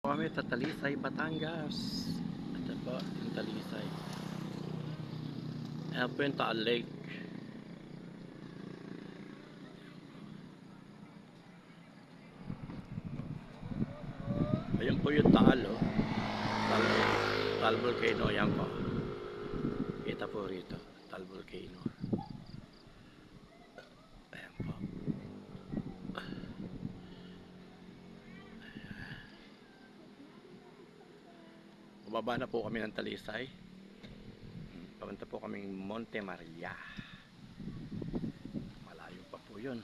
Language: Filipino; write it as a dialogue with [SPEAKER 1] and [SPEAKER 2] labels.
[SPEAKER 1] Kami sa Talisay, Batangas. Ito po, yung Talisay. Ayan po yung Taal Lake. Ayan po yung Taal, oh. Taal Volcano, ayan po. Kita po rito, Taal Volcano. Ayan po. Bumaba na po kami ng Talisay. Papunta po kaming Monte Maria. Malayo pa po yun.